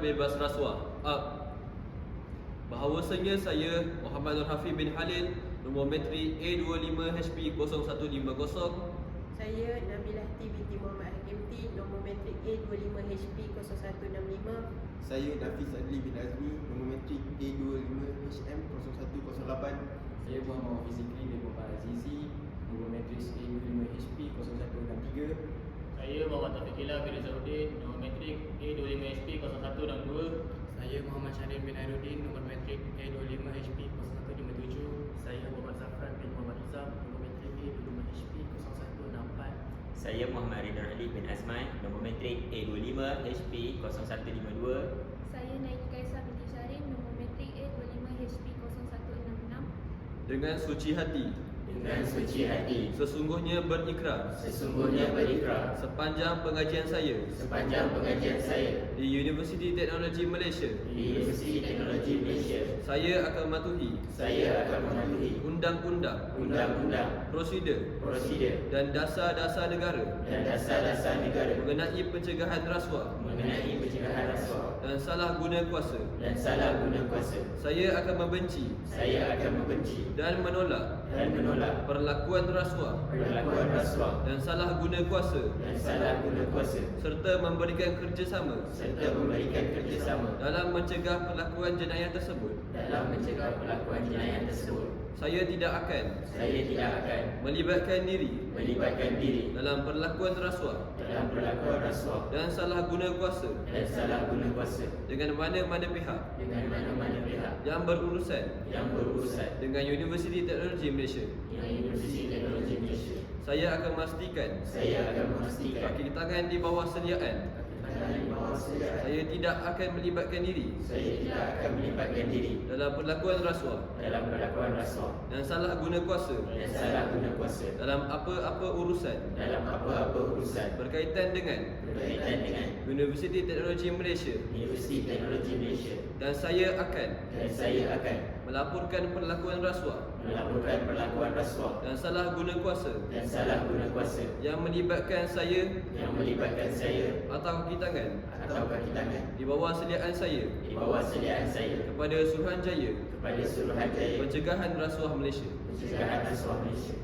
bebas rasuah. Bahawasanya saya Muhammad Nur Hafiz bin Halil, nombor metrik A25HP0150. Saya Nabilah T binti Muhammad Hakim T, nombor metrik A25HP0165. Saya Nafis Adli bin Azmi, nombor metrik A25HM0108. Saya Muhammad Fizikri bin Muhammad Azizi, nombor metrik A25HP0163. Saya Muhammad Taufiqillah bin Rizaludin, nombor metrik A25HP0162. Saya Muhammad Syahrin bin Airuddin, nombor metrik A25HP0157. Saya Muhammad Zafran bin Muhammad Izam, nombor metrik A25HP0164. Saya Muhammad Ridwan Ali bin Azman, nombor metrik A25HP0152. Saya Naiki Kaisar binti Syarin, nombor metrik A25HP0166. Dengan suci hati, Dengan suci hati, sesungguhnya berikrar sesungguhnya berikrar sepanjang pengajian saya sepanjang pengajian saya di Universiti Teknologi Malaysia, di Universiti Teknologi Malaysia, saya akan mematuhi saya akan mematuhi undang-undang, undang-undang, prosedur prosedur dan dasar-dasar negara dan dasar-dasar negara mengenai pencegahan rasuah mengenai pencegahan rasuah dan salah guna kuasa. dan salah guna kuasa. Saya akan membenci Saya akan membenci dan menolak perlakuan rasuah perlakuan rasuah dan salah guna kuasa dan salah guna kuasa, serta memberikan kerjasama serta memberikan kerjasama dalam mencegah perlakuan jenayah tersebut. dalam mencegah perlakuan jenayah tersebut. Saya tidak akan melibatkan diri dalam perlakuan rasuah dalam perlakuan rasuah dan salah guna kuasa dan salah guna kuasa dengan mana-mana pihak dengan mana-mana pihak yang berurusan dengan Universiti Teknologi Malaysia. dengan Universiti Teknologi Malaysia. Saya akan memastikan kaki tangan di bawah sediaan saya tidak akan melibatkan diri dalam perlakuan rasuah dan salah guna kuasa dalam apa-apa urusan berkaitan dengan Universiti Teknologi Malaysia, dan saya akan melaporkan perlakuan rasuah dan salah guna kuasa yang melibatkan saya atau kaki tangan di bawah sediaan saya kepada Suruhanjaya Pencegahan Rasuah Malaysia.